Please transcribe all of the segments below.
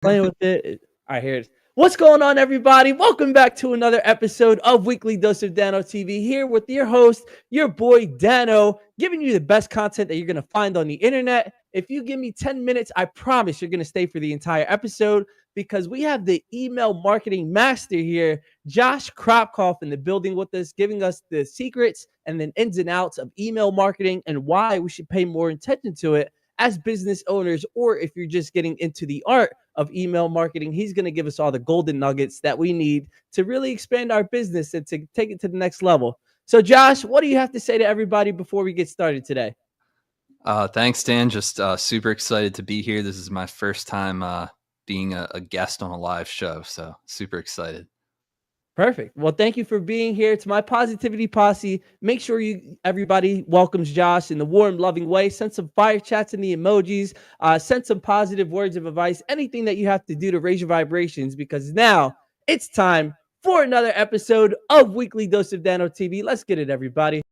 Playing with it. All right, here it is. What's going on, everybody? Welcome back to another episode of Weekly Dose of Dano TV. Here with your host, your boy Dano, giving you the best content that you're gonna find on the internet. If you give me 10 minutes, I promise you're gonna stay for the entire episode because we have the email marketing master here, Josh Kropkof, in the building with us, giving us the secrets and then ins and outs of email marketing and why we should pay more attention to it as business owners, or if you're just getting into the art of email marketing. He's going to give us all the golden nuggets that we need to really expand our business and to take it to the next level. So, Josh, what do you have to say to everybody before we get started today? Thanks, Dan. Just super excited to be here. This is my first time being a guest on a live show, so super excited. Perfect. Well, thank you for being here. To my positivity posse, make sure everybody welcomes Josh in the warm, loving way. Send some fire chats in the emojis. Send some positive words of advice. Anything that you have to do to raise your vibrations, because now it's time for another episode of Weekly Dose of Dano TV. Let's get it, everybody.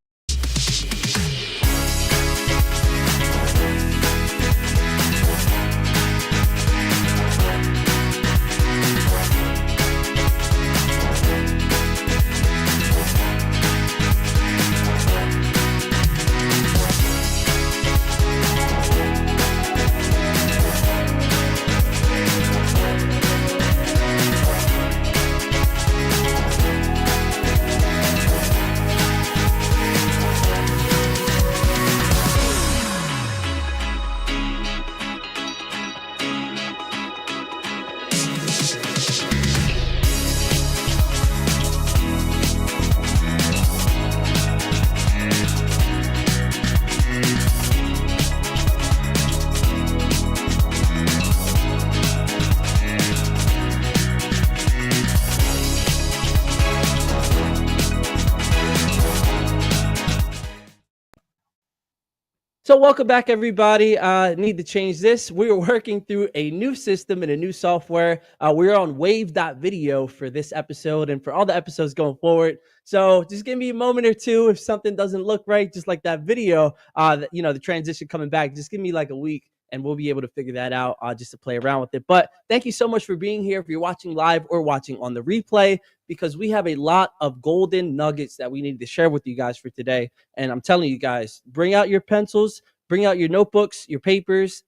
So welcome back, everybody. Need to change this. We're working through a new system and a new software. We're on wave.video for this episode and for all the episodes going forward. So just give me a moment or two. If something doesn't look right, just like that video, the transition coming back, just give me like a week and we'll be able to figure that out just to play around with it. But thank you so much for being here. If you're watching live or watching on the replay, because we have a lot of golden nuggets that we need to share with you guys for today. And I'm telling you guys, bring out your pencils, bring out your notebooks, your papers.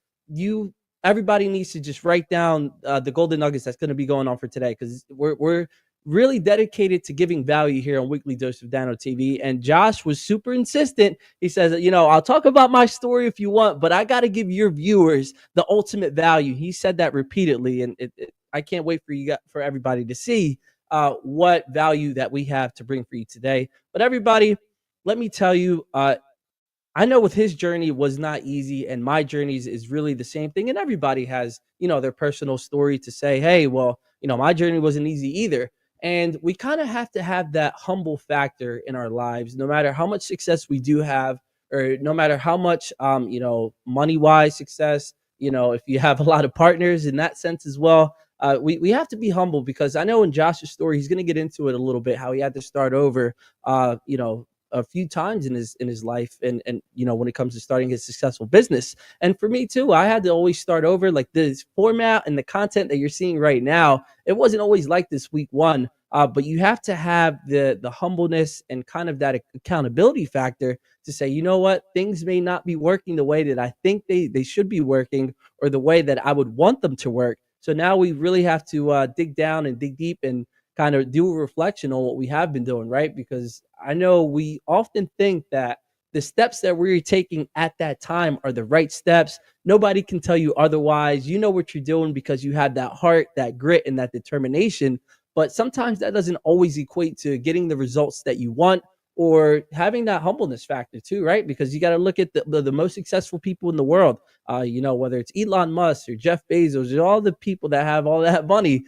Everybody needs to just write down the golden nuggets that's going to be going on for today, because we're really dedicated to giving value here on Weekly Dose of Dano TV. And Josh was super insistent. He says, I'll talk about my story if you want, but I got to give your viewers the ultimate value. He said that repeatedly, and I can't wait for everybody to see what value that we have to bring for you today. But everybody, let me tell you, I know with his journey was not easy, and my journeys is really the same thing. And everybody has, their personal story to say, hey, well, my journey wasn't easy either. And we kind of have to have that humble factor in our lives, no matter how much success we do have, or no matter how much, money wise success, if you have a lot of partners in that sense as well. We have to be humble, because I know in Josh's story, he's going to get into it a little bit, how he had to start over, a few times in his life, and when it comes to starting his successful business. And for me too, I had to always start over. Like, this format and the content that you're seeing right now, it wasn't always like this week one, but you have to have the humbleness and kind of that accountability factor to say, you know what, things may not be working the way that I think they should be working, or the way that I would want them to work. So now we really have to dig down and dig deep and kind of do a reflection on what we have been doing, right? Because I know we often think that the steps that we're taking at that time are the right steps. Nobody can tell you otherwise. You know what you're doing because you have that heart, that grit, and that determination. But sometimes that doesn't always equate to getting the results that you want, or having that humbleness factor too, right? Because you got to look at the most successful people in the world, whether it's Elon Musk or Jeff Bezos or all the people that have all that money.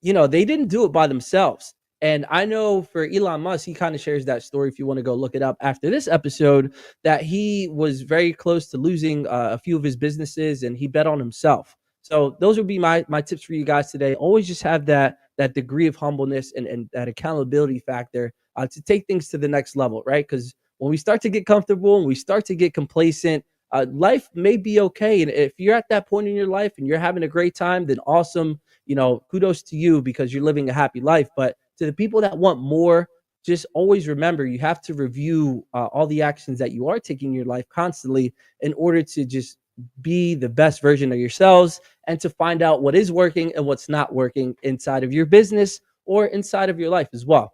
They didn't do it by themselves. And I know for Elon Musk, he kind of shares that story, if you want to go look it up after this episode, that he was very close to losing a few of his businesses, and he bet on himself. So those would be my tips for you guys today. Always just have that degree of humbleness and that accountability factor to take things to the next level, right? Because when we start to get comfortable and we start to get complacent, life may be okay. And if you're at that point in your life and you're having a great time, then awesome. Kudos to you because you're living a happy life. But to the people that want more, just always remember you have to review all the actions that you are taking in your life constantly in order to just be the best version of yourselves and to find out what is working and what's not working inside of your business or inside of your life as well.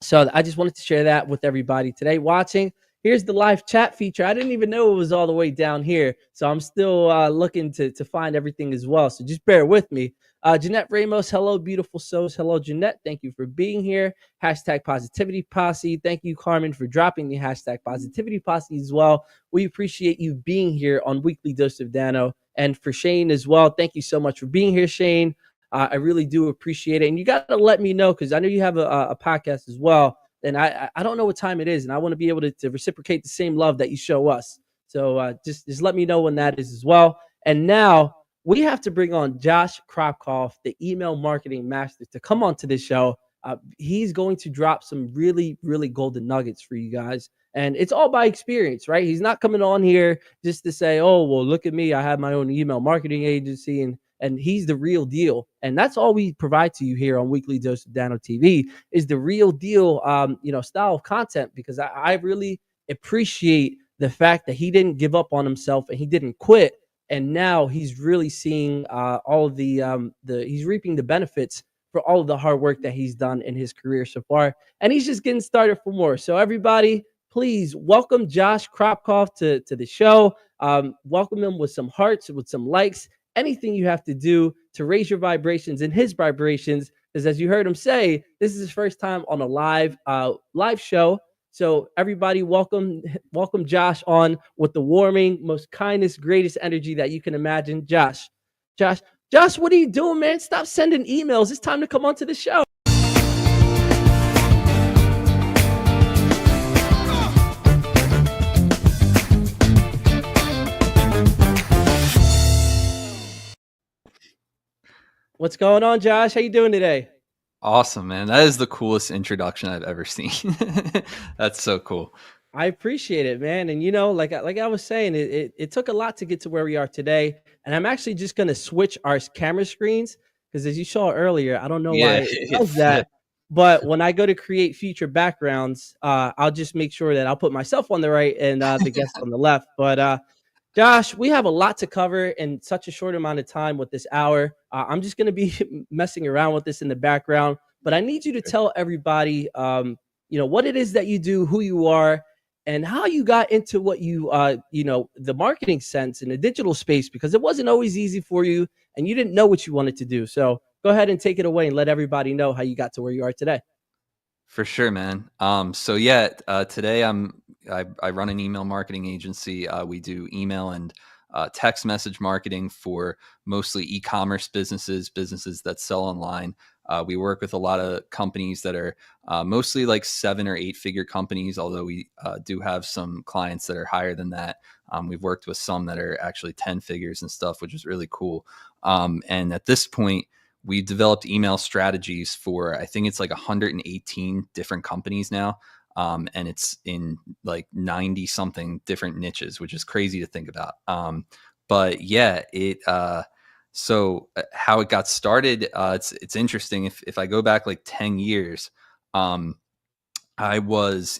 So I just wanted to share that with everybody today watching. Here's the live chat feature. I didn't even know it was all the way down here. So I'm still looking to find everything as well. So just bear with me. Jeanette Ramos, hello, beautiful souls. Hello, Jeanette. Thank you for being here. Hashtag positivity posse. Thank you, Carmen, for dropping the hashtag positivity posse as well. We appreciate you being here on Weekly Dose of Dano. And for Shane as well, thank you so much for being here, Shane. I really do appreciate it. And you got to let me know because I know you have a podcast as well. And I don't know what time it is. And I want to be able to reciprocate the same love that you show us. So just let me know when that is as well. And now we have to bring on Josh Kropkof, the email marketing master, to come onto this show. He's going to drop some really, really golden nuggets for you guys. And it's all by experience, right? He's not coming on here just to say, oh, well, look at me. I have my own email marketing agency and he's the real deal. And that's all we provide to you here on Weekly Dose of Dano TV is the real deal, style of content, because I really appreciate the fact that he didn't give up on himself and he didn't quit. And now he's really seeing all of he's reaping the benefits for all of the hard work that he's done in his career so far. And he's just getting started for more. So everybody, please welcome Josh Kropkof to the show. Welcome him with some hearts, with some likes, anything you have to do to raise your vibrations and his vibrations. Because as you heard him say, this is his first time on a live show. So everybody, welcome Josh on with the warming, most kindest, greatest energy that you can imagine. Josh, what are you doing, man? Stop sending emails. It's time to come onto the show. What's going on, Josh? How you doing today? Awesome, man. That is the coolest introduction I've ever seen. That's so cool. I appreciate it, man. And like I was saying, it took a lot to get to where we are today. And I'm actually just gonna switch our camera screens because as you saw earlier, I don't know why it does that. But when I go to create future backgrounds, I'll just make sure that I'll put myself on the right and the guest on the left. But Josh, we have a lot to cover in such a short amount of time with this hour. I'm just going to be messing around with this in the background, but I need you to tell everybody, what it is that you do, who you are, and how you got into what the marketing sense in the digital space, because it wasn't always easy for you and you didn't know what you wanted to do. So go ahead and take it away and let everybody know how you got to where you are today. For sure, man. Today I run an email marketing agency. We do email and text message marketing for mostly e-commerce businesses that sell online. We work with a lot of companies that are mostly like 7 or 8 figure companies, although we do have some clients that are higher than that. We've worked with some that are actually 10 figures and stuff, which is really cool. And at this point, we developed email strategies for, I think it's like 118 different companies now. And it's in like 90 something different niches, which is crazy to think about. But yeah, so how it got started, it's interesting. If I go back like 10 years, I was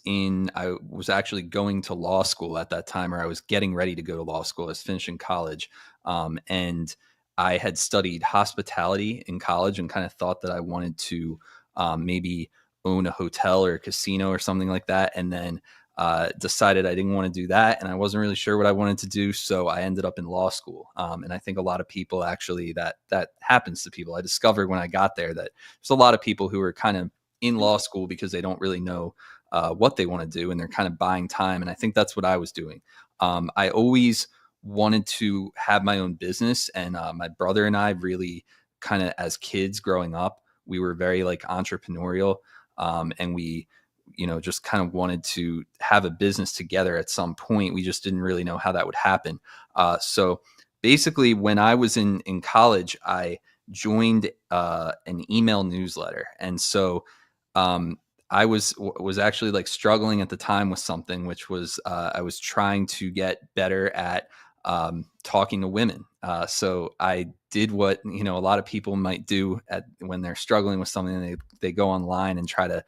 actually going to law school at that time, or I was getting ready to go to law school. I was finishing college. And I had studied hospitality in college and kind of thought that I wanted to maybe own a hotel or a casino or something like that. And then decided I didn't want to do that. And I wasn't really sure what I wanted to do. So I ended up in law school. And I think a lot of people actually that happens to people. I discovered when I got there that there's a lot of people who are kind of in law school because they don't really know what they want to do. And they're kind of buying time. And I think that's what I was doing. I always wanted to have my own business. And my brother and I really kind of, as kids growing up, we were very like entrepreneurial. And we, just kind of wanted to have a business together at some point. We just didn't really know how that would happen. So basically when I was in college, I joined an email newsletter. And so was actually like struggling at the time with something, which was I was trying to get better at talking to women. So I did what a lot of people might do when they're struggling with something. They go online and try to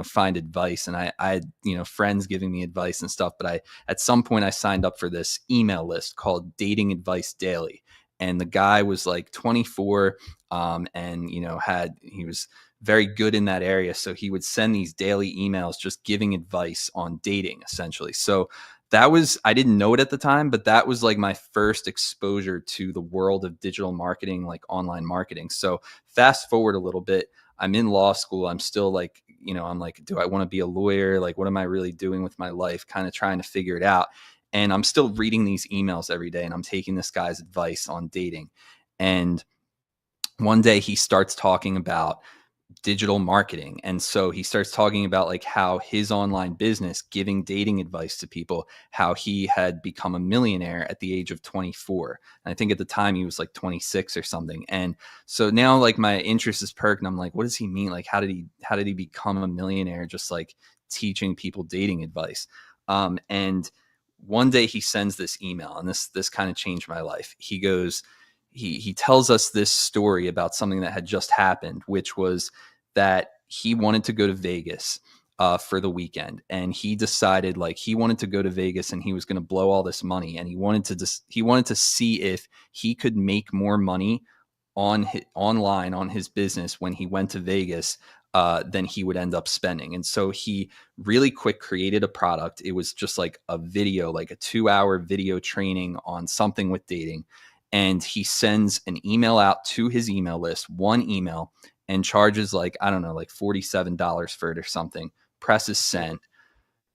find advice. And I had friends giving me advice and stuff. But I at some point I signed up for this email list called Dating Advice Daily. And the guy was like 24, and he was very good in that area. So he would send these daily emails just giving advice on dating, essentially. So I didn't know it at the time, but that was like my first exposure to the world of digital marketing, like online marketing. So fast forward a little bit, I'm in law school. I'm still like, I'm like, do I want to be a lawyer? Like, what am I really doing with my life? Kind of trying to figure it out. And I'm still reading these emails every day, and I'm taking this guy's advice on dating. And one day he starts talking about digital marketing. And so he starts talking about like how his online business, giving dating advice to people, how he had become a millionaire at the age of 24. And I think at the time he was like 26 or something. And so now like my interest is perked, and I'm like, what does he mean? Like, how did he become a millionaire just like teaching people dating advice? And one day he sends this email, and this kind of changed my life. He goes, he tells us this story about something that had just happened, which was that he wanted to go to Vegas for the weekend, and he decided like he wanted to go to Vegas and he was going to blow all this money, and he wanted to see if he could make more money online on his business when he went to Vegas than he would end up spending. And so he really quick created a product. It was just like a video, like a 2-hour video training on something with dating. And he sends an email out to his email list, one email, and charges like, I don't know, like $47 for it or something, presses send,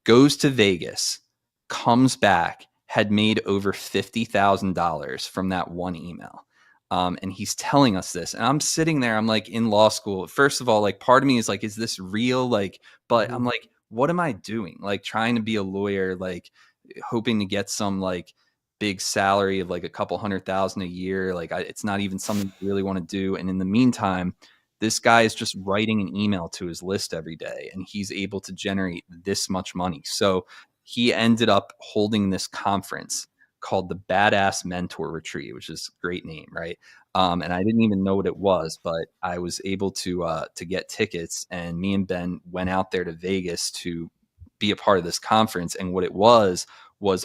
goes to Vegas, comes back, had made over $50,000 from that one email. And he's telling us this, and I'm sitting there, I'm like in law school. First of all, like part of me is like, is this real? Like, but I'm like, what am I doing? Like trying to be a lawyer, like hoping to get some like big salary of like a couple $100,000 a year. Like it's not even something I really want to do. And in the meantime, this guy is just writing an email to his list every day, and he's able to generate this much money. So he ended up holding this conference called the Badass Mentor Retreat, which is a great name, right? And I didn't even know what it was, but I was able to get tickets, and me and Ben went out there to Vegas to be a part of this conference. And what it was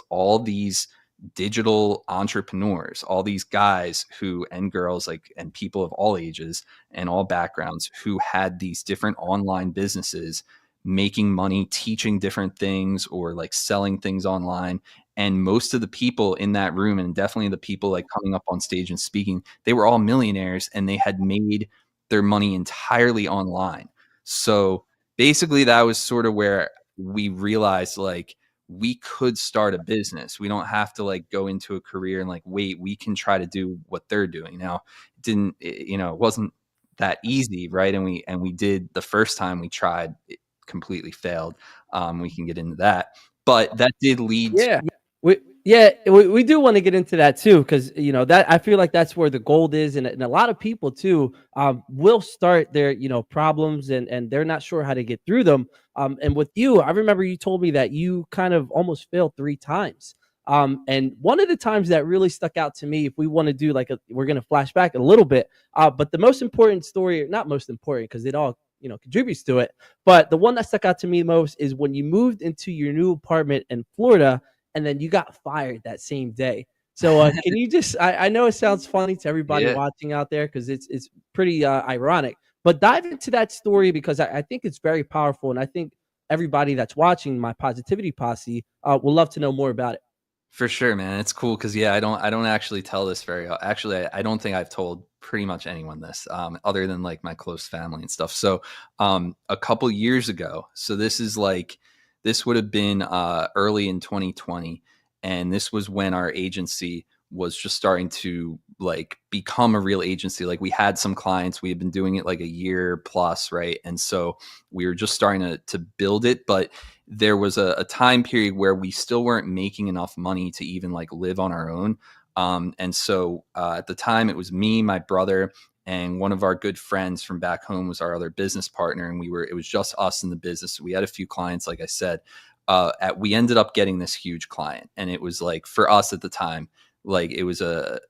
all these digital entrepreneurs, all these guys and girls, like, and people of all ages and all backgrounds who had these different online businesses making money, teaching different things or like selling things online. And most of the people in that room, and definitely the people like coming up on stage and speaking, they were all millionaires, and they had made their money entirely online. So basically that was sort of where we realized like we could start a business. We don't have to like go into a career and like wait, we can try to do what they're doing. Now, it wasn't that easy, right? And we did the first time we tried, it completely failed. We can get into that. But that did lead to Yeah. We do want to get into that too, because that I feel like that's where the gold is, and a lot of people too will start their problems, and they're not sure how to get through them. And with you, I remember you told me that you kind of almost failed 3 times. And one of the times that really stuck out to me, if we want to do like we're gonna flash back a little bit, but the most important story, not most important because it all contributes to it, but the one that stuck out to me most is when you moved into your new apartment in Florida, and then you got fired that same day. So can you just I know it sounds funny to everybody yeah. watching out there because it's pretty ironic, but dive into that story because I think it's very powerful, and I think everybody that's watching my positivity posse will love to know more about it. For sure, man. It's cool because I don't actually tell this actually, I don't think I've told pretty much anyone this, other than like my close family and stuff. So a couple years ago, so this would have been early in 2020, and this was when our agency was just starting to like become a real agency. Like we had some clients, we had been doing it like a year plus, right? And so we were just starting to build it, but there was a time period where we still weren't making enough money to even like live on our own. And so at the time it was me, my brother, and one of our good friends from back home was our other business partner, and it was just us in the business. We had a few clients, like I said. We ended up getting this huge client, and it was like, for us at the time, like it was a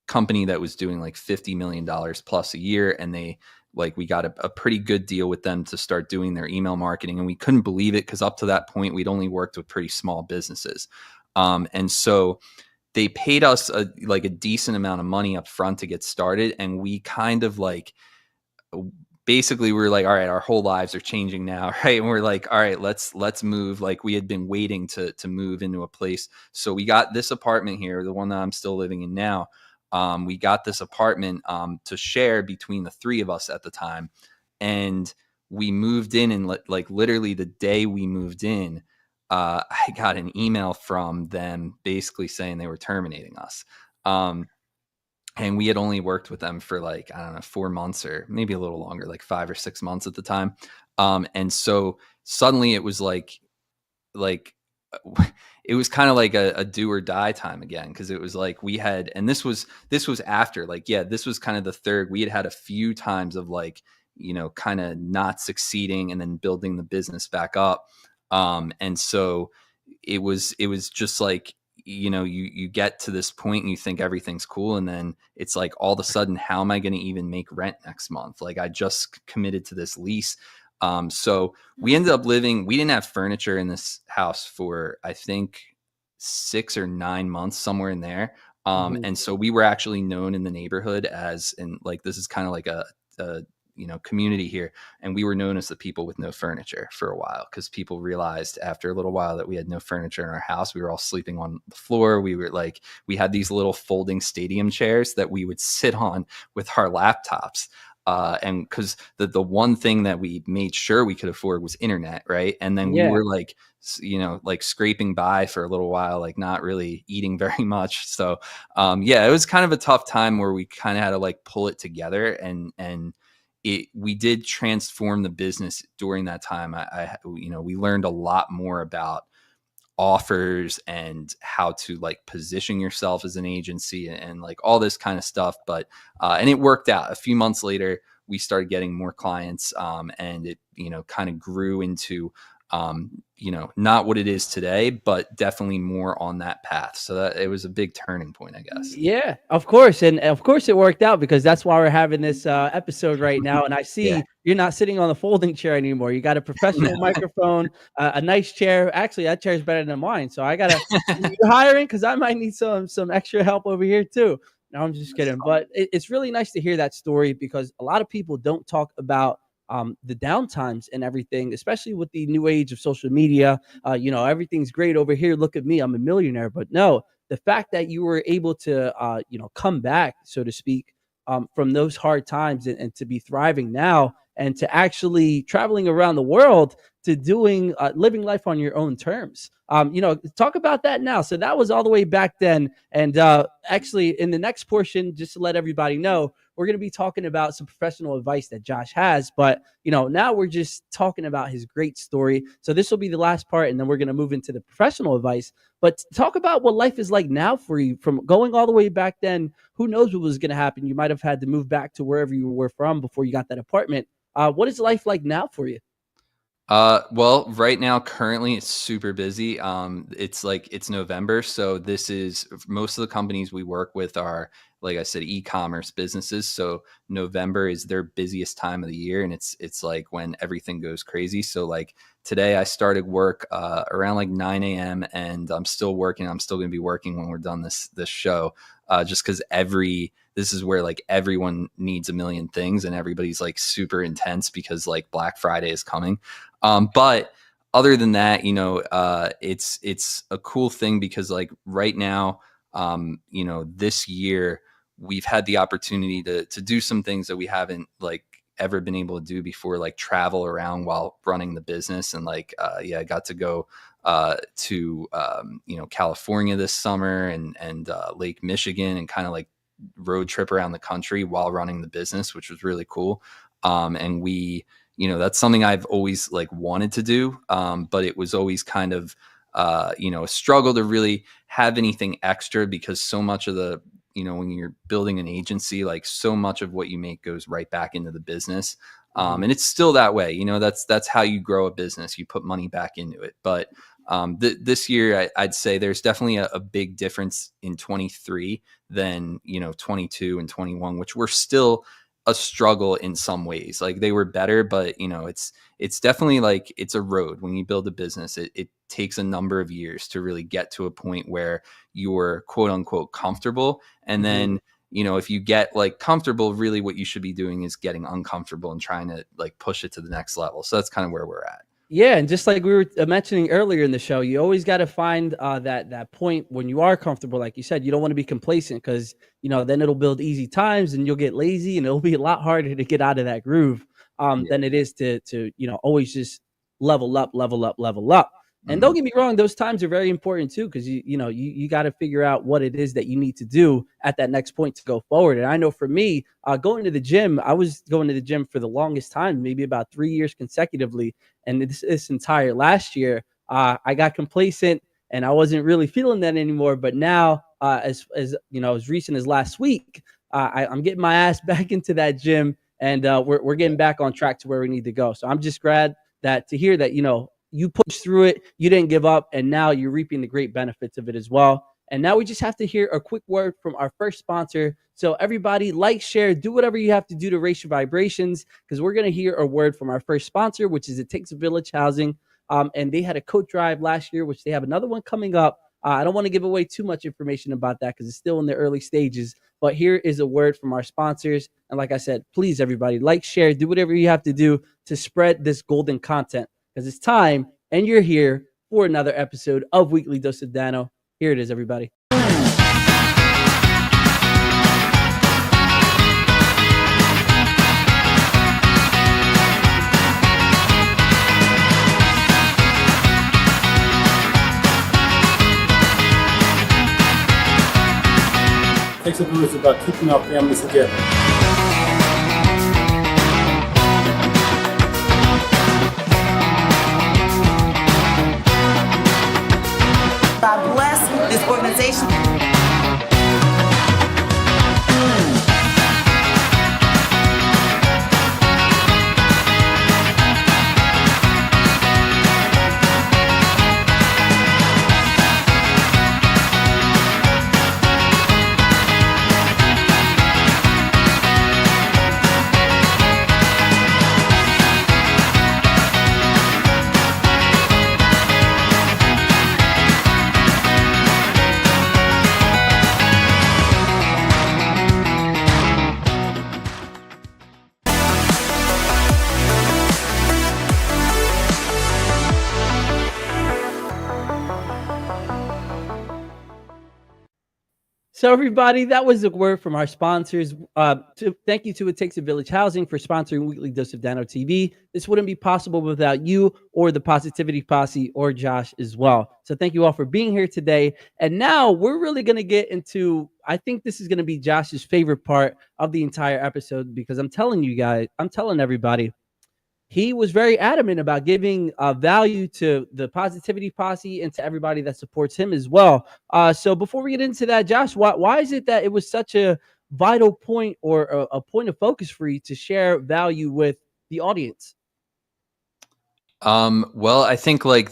company that was doing like $50 million plus a year, and we got a pretty good deal with them to start doing their email marketing, and we couldn't believe it because up to that point we'd only worked with pretty small businesses, and so they paid us a decent amount of money up front to get started, and we kind of basically we were like, all right, our whole lives are changing now, right? And we're like, all right, let's move. Like, we had been waiting to move into a place, so we got this apartment here, the one that I'm still living in now. We got this apartment to share between the three of us at the time, and we moved in, and like literally the day we moved in, I got an email from them basically saying they were terminating us. And we had only worked with them for like, I don't know, 4 months or maybe a little longer, like 5 or 6 months at the time. And so suddenly it was like it was kind of like a do or die time again, because it was like we had, and this was after, like, yeah, this was kind of the third. We had a few times of like, kind of not succeeding and then building the business back up. And so it was just like, you get to this point and you think everything's cool, and then it's like, all of a sudden, how am I going to even make rent next month? Like, I just committed to this lease. So we ended up we didn't have furniture in this house for, I think, 6 or 9 months, somewhere in there. Mhm. And so we were actually known in the neighborhood as, and like, this is kind of like a community here, and we were known as the people with no furniture for a while, because people realized after a little while that we had no furniture in our house. We were all sleeping on the floor. We had these little folding stadium chairs that we would sit on with our laptops. And because the one thing that we made sure we could afford was internet, right? And then we Yeah. were like, like scraping by for a little while, like not really eating very much. So yeah, it was kind of a tough time where we kind of had to like pull it together, and we did transform the business during that time. We learned a lot more about offers and how to like position yourself as an agency, and like all this kind of stuff. But and it worked out. A few months later, we started getting more clients, and it kind of grew into not what it is today, but definitely more on that path. So that it was a big turning point, I guess. Yeah, of course, and of course it worked out, because that's why we're having this episode right now. And I Yeah. see you're not sitting on the folding chair anymore. You got a professional microphone, a nice chair. Actually, that chair is better than mine. So I gotta you hiring, because I might need some extra help over here too. No, I'm just kidding. But it's really nice to hear that story, because a lot of people don't talk about the downtimes and everything, especially with the new age of social media. Everything's great over here. Look at me, I'm a millionaire. But no, the fact that you were able to come back, so to speak, from those hard times, and to be thriving now, and to actually traveling around the world, to doing living life on your own terms. Talk about that now. So that was all the way back then. And actually, in the next portion, just to let everybody know, we're going to be talking about some professional advice that Josh has. But now we're just talking about his great story. So this will be the last part, and then we're going to move into the professional advice. But talk about what life is like now for you, from going all the way back then. Who knows what was going to happen? You might have had to move back to wherever you were from before you got that apartment. What is life like now for you? Well, right now, currently, it's super busy. It's November, so this is most of the companies we work with are, like I said, e-commerce businesses. So November is their busiest time of the year, and it's like when everything goes crazy. So like today, I started work around like 9 a.m. and I'm still working. I'm still going to be working when we're done this show, just because this is where like everyone needs a million things, and everybody's like super intense because like Black Friday is coming. But other than that, it's a cool thing, because like right now, this year we've had the opportunity to do some things that we haven't like ever been able to do before, like travel around while running the business. And like, yeah, I got to go to California this summer, and Lake Michigan, and kind of like road trip around the country while running the business, which was really cool. And that's something I've always like wanted to do. But it was always kind of, a struggle to really have anything extra, because so much of the when you're building an agency, like so much of what you make goes right back into the business. Mhm. And it's still that way. That's how you grow a business. You put money back into it. But this year, I'd say there's definitely a big difference in 23 than 22 and 21, which were still a struggle in some ways. Like they were better, but it's definitely like it's a road. When you build a business, it takes a number of years to really get to a point where you're quote unquote comfortable. And Mhm. then, if you get like comfortable, really what you should be doing is getting uncomfortable and trying to like push it to the next level. So that's kind of where we're at. Yeah, and just like we were mentioning earlier in the show, you always got to find that point when you are comfortable. Like you said, you don't want to be complacent because then it'll build easy times, and you'll get lazy, and it'll be a lot harder to get out of that groove Yeah. than it is to always just level up, level up, level up. And don't Mhm. get me wrong; those times are very important too, because you got to figure out what it is that you need to do at that next point to go forward. And I know for me, going to the gym, I was going to the gym for the longest time, maybe about 3 years consecutively, and this entire last year, I got complacent and I wasn't really feeling that anymore. But now, as as recent as last week, I'm getting my ass back into that gym, and we're getting back on track to where we need to go. So I'm just glad that to hear that you pushed through it, you didn't give up, and now you're reaping the great benefits of it as well. And now we just have to hear a quick word from our first sponsor. So everybody, like, share, do whatever you have to do to raise your vibrations, because we're going to hear a word from our first sponsor, which is It Takes a Village Housing. And they had a coat drive last year, which they have another one coming up. I don't want to give away too much information about that because it's still in the early stages. But here is a word from our sponsors. And like I said, please, everybody, like, share, do whatever you have to do to spread this golden content, because it's time and you're here for another episode of Weekly Dose of Dano. Here it is, everybody. Takes a village about keeping our families together. God bless this organization. So, everybody, that was a word from our sponsors. Thank you to It Takes a Village Housing for sponsoring Weekly Dose of Dano TV. This wouldn't be possible without you or the Positivity Posse or Josh as well. So thank you all for being here today. And now we're really going to get into, I think this is going to be Josh's favorite part of the entire episode, because I'm telling everybody, he was very adamant about giving value to the Positivity Posse and to everybody that supports him as well. So before we get into that, Josh, why is it that it was such a vital point or a point of focus for you to share value with the audience? Well, I think like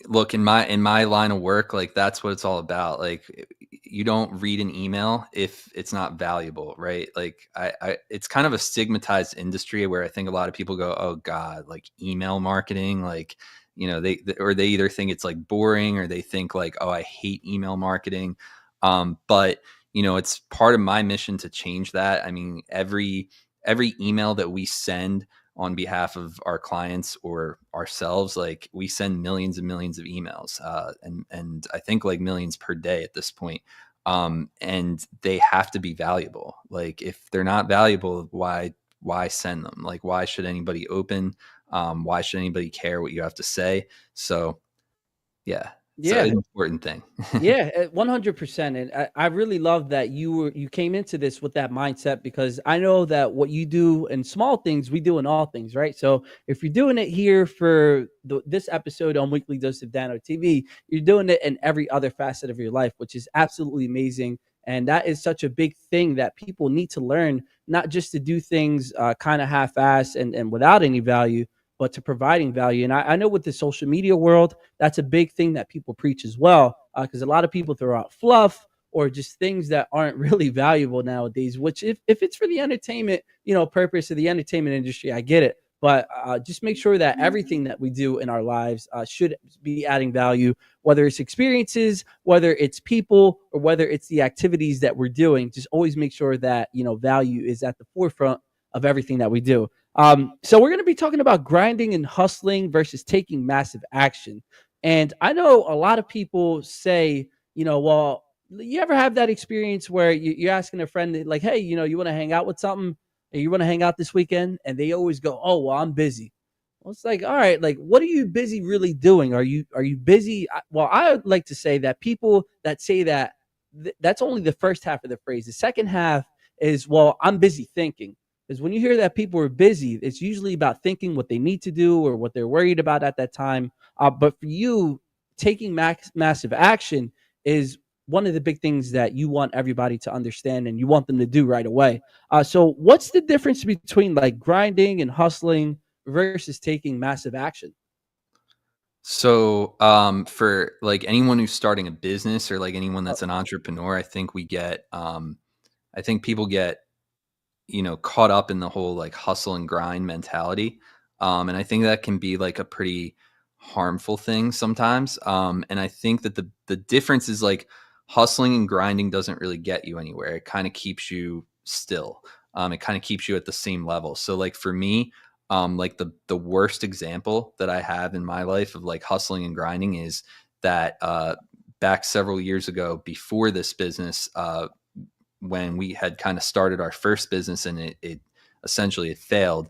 look, in my line of work, like that's what it's all about. Like you don't read an email if it's not valuable, right? Like it's kind of a stigmatized industry where I think a lot of people go, oh God, like email marketing, like, or they either think it's like boring, or they think like, oh, I hate email marketing. But it's part of my mission to change that. I mean, every email that we send on behalf of our clients or ourselves, like we send millions and millions of emails, and I think like millions per day at this point. And they have to be valuable. Like if they're not valuable, why send them? Like why should anybody open? Why should anybody care what you have to say? So yeah, It's Yeah. an important thing. Yeah, 100%. And I really love that you came into this with that mindset, because I know that what you do in small things, we do in all things, right? So if you're doing it here for this episode on Weekly Dose of Dano TV, you're doing it in every other facet of your life, which is absolutely amazing. And that is such a big thing that people need to learn, not just to do things kind of half-ass and without any value, but to providing value. And I know with the social media world, that's a big thing that people preach as well, because a lot of people throw out fluff or just things that aren't really valuable nowadays, which if it's for the entertainment, purpose of the entertainment industry, I get it. But just make sure that everything that we do in our lives should be adding value, whether it's experiences, whether it's people, or whether it's the activities that we're doing. Just always make sure that value is at the forefront of everything that we do. So we're going to be talking about grinding and hustling versus taking massive action. And I know a lot of people say, well, you ever have that experience where you're asking a friend, like, hey, you want to hang out with something? Or you want to hang out this weekend? And they always go, oh, well, I'm busy. Well, it's like, all right, like, what are you busy really doing? Are you busy? Well, I would like to say that people that say that, that's only the first half of the phrase. The second half is, well, I'm busy thinking. Because when you hear that people are busy, it's usually about thinking what they need to do or what they're worried about at that time. But for you, taking massive action is one of the big things that you want everybody to understand and you want them to do right away. So, what's the difference between like grinding and hustling versus taking massive action? So, for like anyone who's starting a business or like anyone Oh, that's an entrepreneur, I think people get, caught up in the whole like hustle and grind mentality. And I think that can be like a pretty harmful thing sometimes. And I think that the difference is like hustling and grinding doesn't really get you anywhere. It kind of keeps you still. It kind of keeps you at the same level. So like for me, like the worst example that I have in my life of like hustling and grinding is that back several years ago before this business, when we had kind of started our first business and it essentially it failed,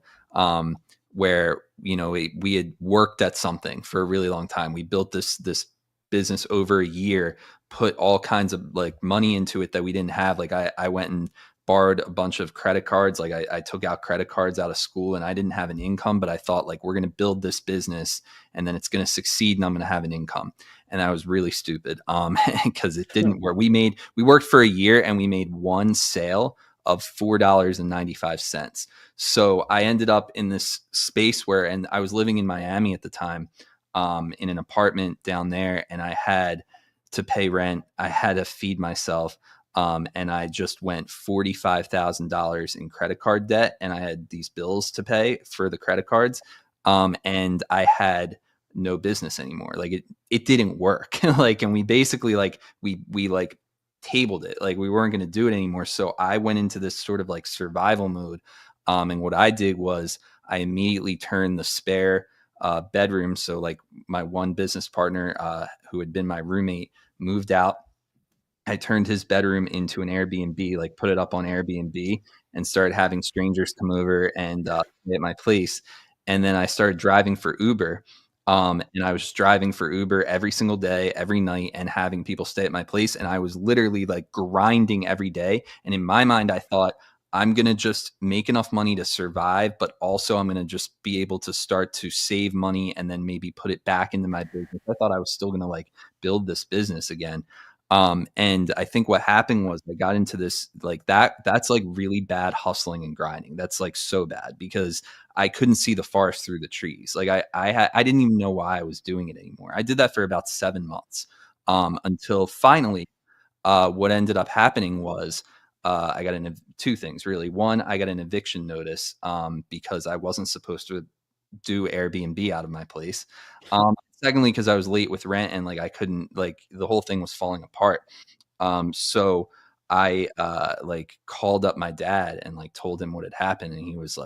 where we had worked at something for a really long time. We built this business over a year, put all kinds of like money into it that we didn't have. Like I went and borrowed a bunch of credit cards. Like I took out credit cards out of school and I didn't have an income, but I thought like we're going to build this business and then it's going to succeed and I'm going to have an income. And that was really stupid. Because it didn't work. We worked for a year and we made one sale of $4.95. So I ended up in this space and I was living in Miami at the time, in an apartment down there, and I had to pay rent. I had to feed myself. And I just went $45,000 in credit card debt, and I had these bills to pay for the credit cards. And I had no business anymore. Like it didn't work. Like, and we basically like we like tabled it. Like we weren't going to do it anymore. So I went into this sort of like survival mode. And what I did was I immediately turned the spare bedroom. So like my one business partner, who had been my roommate, moved out. I turned his bedroom into an Airbnb, like put it up on Airbnb and started having strangers come over and stay at my place. And then I started driving for Uber. And I was driving for Uber every single day, every night, and having people stay at my place. And I was literally like grinding every day. And in my mind, I thought, I'm going to just make enough money to survive, but also I'm going to just be able to start to save money and then maybe put it back into my business. I thought I was still going to like build this business again. And I think what happened was I got into this like that's like really bad hustling and grinding. That's like so bad because I couldn't see the forest through the trees. Like I didn't even know why I was doing it anymore. I did that for about 7 months, until finally, what ended up happening was, I got two things really. One, I got an eviction notice, because I wasn't supposed to do Airbnb out of my place. Secondly, because I was late with rent and like I couldn't, like the whole thing was falling apart. So I like called up my dad and like told him what had happened, and he was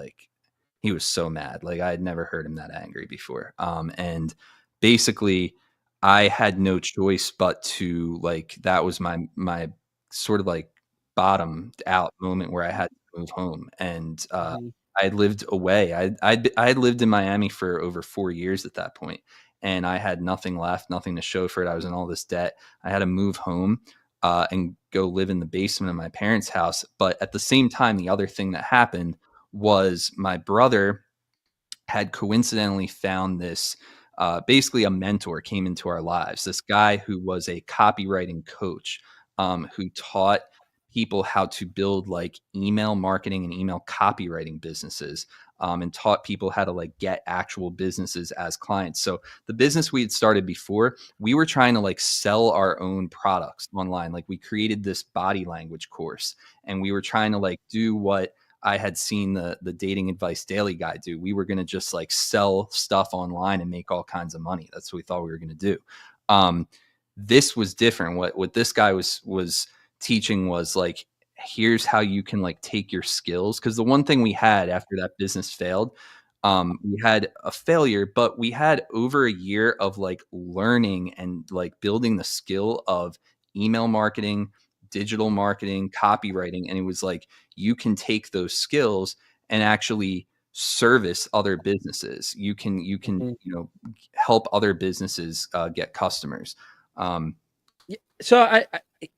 so mad. Like I had never heard him that angry before. And basically I had no choice but to like that was my sort of like bottomed out moment where I had to move home. And Mhm. I had lived away. I had lived in Miami for over 4 years at that point, and I had nothing left, nothing to show for it. I was in all this debt. I had to move home and go live in the basement of my parents' house. But at the same time, the other thing that happened was my brother had coincidentally found this basically a mentor came into our lives. This guy who was a copywriting coach who taught people how to build like email marketing and email copywriting businesses, and taught people how to like get actual businesses as clients. So the business we had started before, we were trying to like sell our own products online. Like we created this body language course, and we were trying to like do what I had seen the Dating Advice Daily guy do. We were going to just like sell stuff online and make all kinds of money. That's what we thought we were going to do. This was different. What this guy was teaching was like, here's how you can like take your skills. Because the one thing we had after that business failed, we had a failure, but we had over a year of like learning and like building the skill of email marketing, digital marketing, copywriting. And it was like, you can take those skills and actually service other businesses. You can, Mm. help other businesses get customers. So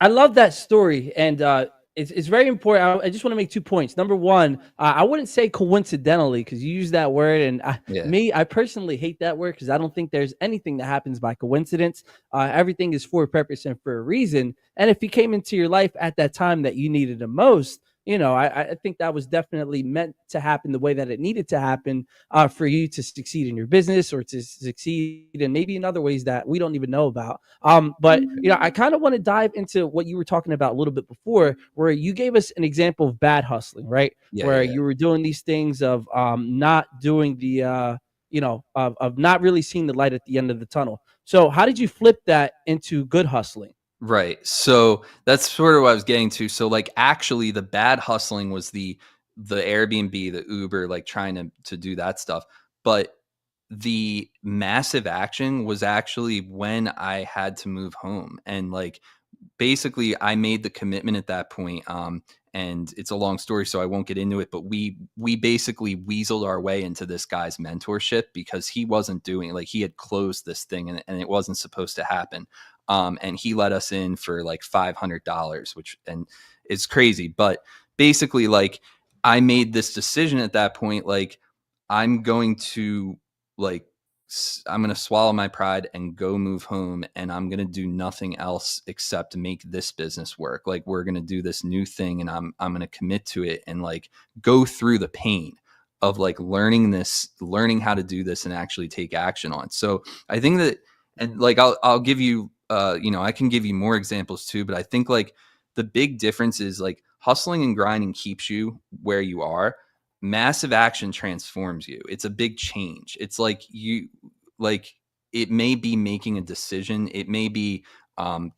I love that story, and it's very important. I just want to make 2 points. Number one, I wouldn't say coincidentally, because you use that word, and Yeah. I personally hate that word because I don't think there's anything that happens by coincidence. Everything is for a purpose and for a reason. And if he came into your life at that time that you needed the most, I think that was definitely meant to happen the way that it needed to happen, for you to succeed in your business or to succeed in maybe in other ways that we don't even know about. But I kind of want to dive into what you were talking about a little bit before, where you gave us an example of bad hustling, right? Yeah. Where Yeah. you were doing these things of not doing the of not really seeing the light at the end of the tunnel. So how did you flip that into good hustling? Right. So that's sort of what I was getting to. So like actually the bad hustling was the Airbnb, the Uber, like trying to do that stuff. But the massive action was actually when I had to move home. And like basically I made the commitment at that point. And it's a long story, so I won't get into it, but we basically weaseled our way into this guy's mentorship because he wasn't doing like he had closed this thing and it wasn't supposed to happen. And he let us in for like $500, which and it's crazy. But basically, like I made this decision at that point, like I'm going to like I'm going to swallow my pride and go move home, and I'm going to do nothing else except make this business work. Like we're going to do this new thing, and I'm going to commit to it and like go through the pain of like learning how to do this and actually take action on. So I think that, and like I'll give you I can give you more examples too, but I think like the big difference is like hustling and grinding keeps you where you are. Massive action transforms you. It's a big change. It's like it may be making a decision. It may be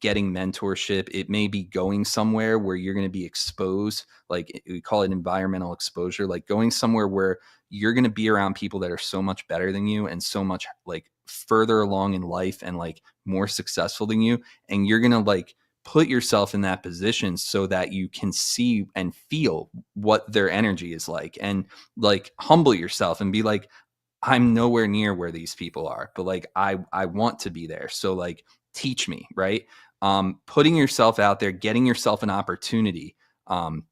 getting mentorship. It may be going somewhere where you're going to be exposed. Like we call it environmental exposure, like going somewhere where you're going to be around people that are so much better than you and so much like further along in life and like more successful than you. And you're going to like put yourself in that position so that you can see and feel what their energy is like, and like humble yourself and be like, I'm nowhere near where these people are, but like I want to be there. So like teach me, right? Putting yourself out there, getting yourself an opportunity, finding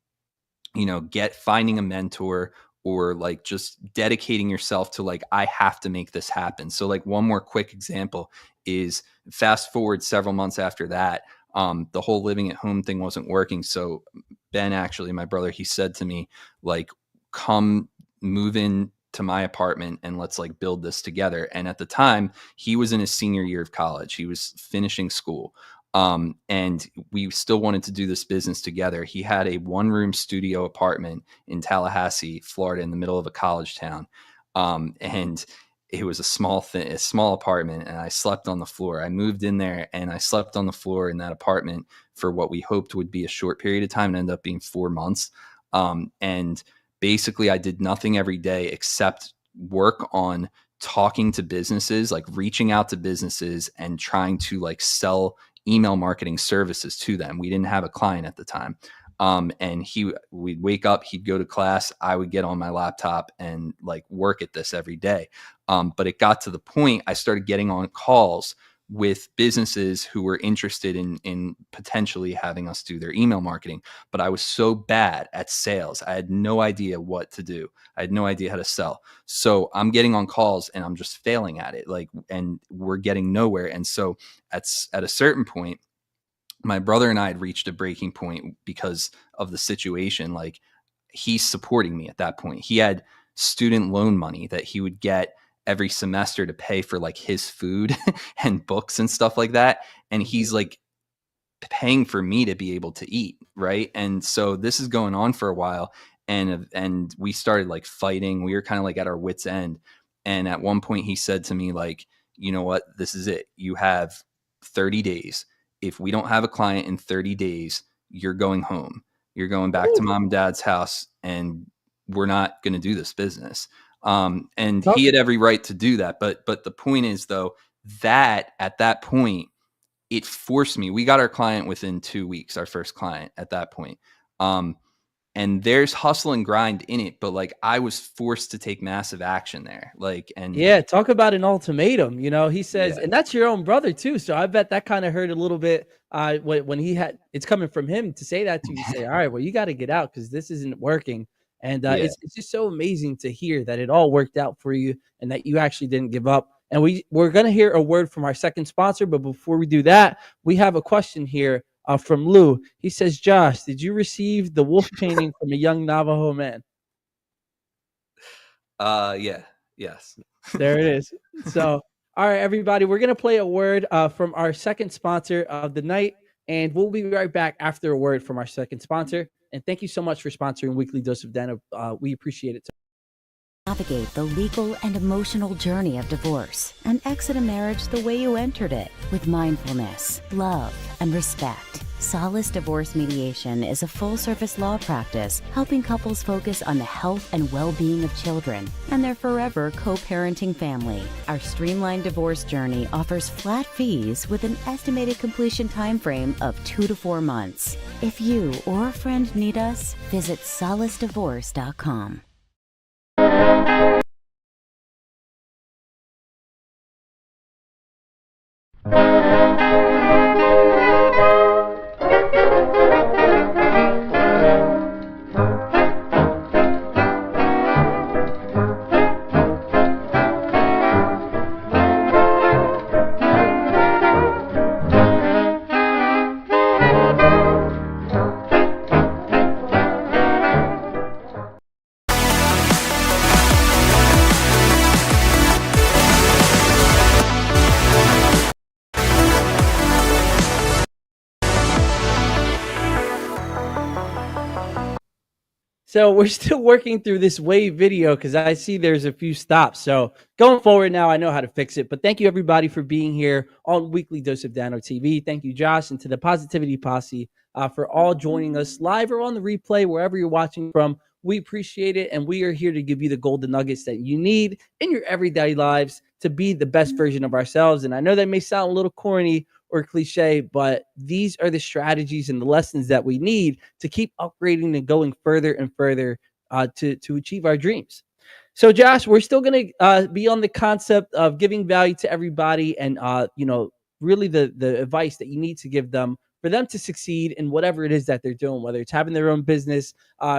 a mentor, or like just dedicating yourself to like, I have to make this happen. So like one more quick example is fast forward several months after that, the whole living at home thing wasn't working. So Ben, actually, my brother, he said to me, like, come move in to my apartment and let's like build this together. And at the time he was in his senior year of college. He was finishing school. And we still wanted to do this business together. He had a 1-room studio apartment in Tallahassee, Florida, in the middle of a college town. And it was a small apartment, and I slept on the floor. I moved in there and I slept on the floor in that apartment for what we hoped would be a short period of time and ended up being 4 months. And basically I did nothing every day except work on talking to businesses, like reaching out to businesses and trying to like sell email marketing services to them. We didn't have a client at the time. And we'd wake up, he'd go to class, I would get on my laptop and like work at this every day. But it got to the point I started getting on calls with businesses who were interested in potentially having us do their email marketing. But I was so bad at sales. I had no idea what to do. I had no idea how to sell. So I'm getting on calls and I'm just failing at it. And we're getting nowhere. And so at a certain point, my brother and I had reached a breaking point because of the situation. Like, he's supporting me at that point. He had student loan money that he would get every semester to pay for like his food and books and stuff like that. And he's like paying for me to be able to eat. Right. And so this is going on for a while. And we started like fighting. We were kind of like at our wits' end. And at one point he said to me, like, you know what, this is it. You have 30 days. If we don't have a client in 30 days, you're going home. You're going back to mom and dad's house, and we're not going to do this business. And he had every right to do that. But the point is, though, that at that point, it forced me. We got our client within 2 weeks, our first client at that point. And there's hustle and grind in it, but like I was forced to take massive action there. Like, and yeah, talk about an ultimatum. He says, Yeah. and that's your own brother too. So I bet that kind of hurt a little bit when he had, it's coming from him to say that to you, say, all right, well, you got to get out because this isn't working. And Yeah. it's just so amazing to hear that it all worked out for you and that you actually didn't give up. And we're going to hear a word from our second sponsor. But before we do that, we have a question here from Lou. He says, Josh, did you receive the wolf painting from a young Navajo man? Yeah. Yes. There it is. So, all right, everybody, we're going to play a word from our second sponsor of the night, and we'll be right back after a word from our second sponsor. And thank you so much for sponsoring Weekly Dose of Dano. We appreciate it. Navigate the legal and emotional journey of divorce and exit a marriage the way you entered it, with mindfulness, love, and respect. Solace Divorce Mediation is a full-service law practice helping couples focus on the health and well-being of children and their forever co-parenting family. Our streamlined divorce journey offers flat fees with an estimated completion timeframe of 2 to 4 months. If you or a friend need us, visit solacedivorce.com. So we're still working through this wave video because I see there's a few stops. So going forward now, I know how to fix it. But thank you, everybody, for being here on Weekly Dose of Dano TV. Thank you, Josh, and to the Positivity Posse for all joining us live or on the replay, wherever you're watching from. We appreciate it, and we are here to give you the golden nuggets that you need in your everyday lives to be the best version of ourselves. And I know that may sound a little corny or cliche, but these are the strategies and the lessons that we need to keep upgrading and going further and further to achieve our dreams. So, Josh, we're still going to be on the concept of giving value to everybody and, really the advice that you need to give them for them to succeed in whatever it is that they're doing, whether it's having their own business,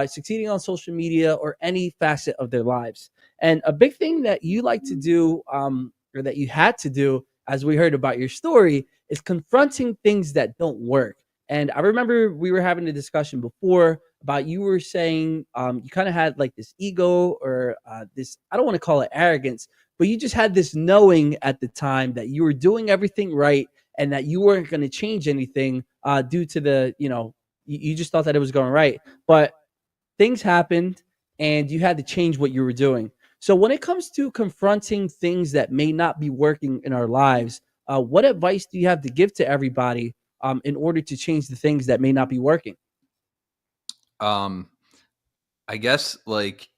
succeeding on social media, or any facet of their lives. And a big thing that you like to do or that you had to do, as we heard about your story, is confronting things that don't work. And I remember we were having a discussion before about you were saying you kind of had like this ego or this, I don't want to call it arrogance, but you just had this knowing at the time that you were doing everything right and that you weren't going to change anything due to the, you just thought that it was going right. But things happened and you had to change what you were doing. So when it comes to confronting things that may not be working in our lives, what advice do you have to give to everybody in order to change the things that may not be working? I guess like,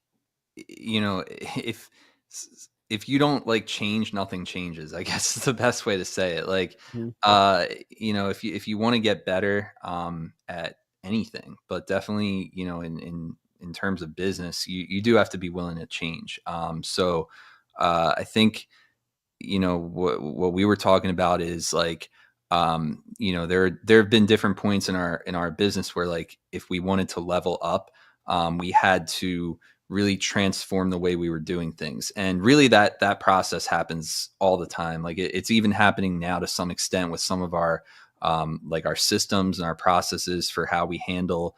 if you don't like change, nothing changes, I guess is the best way to say it. Like, Mhm. if you want to get better at anything, but definitely, in terms of business, you do have to be willing to change. I think, what we were talking about is like, there have been different points in our business where, like, if we wanted to level up, we had to really transform the way we were doing things. And really that process happens all the time. Like it's even happening now to some extent with some of our, like our systems and our processes for how we handle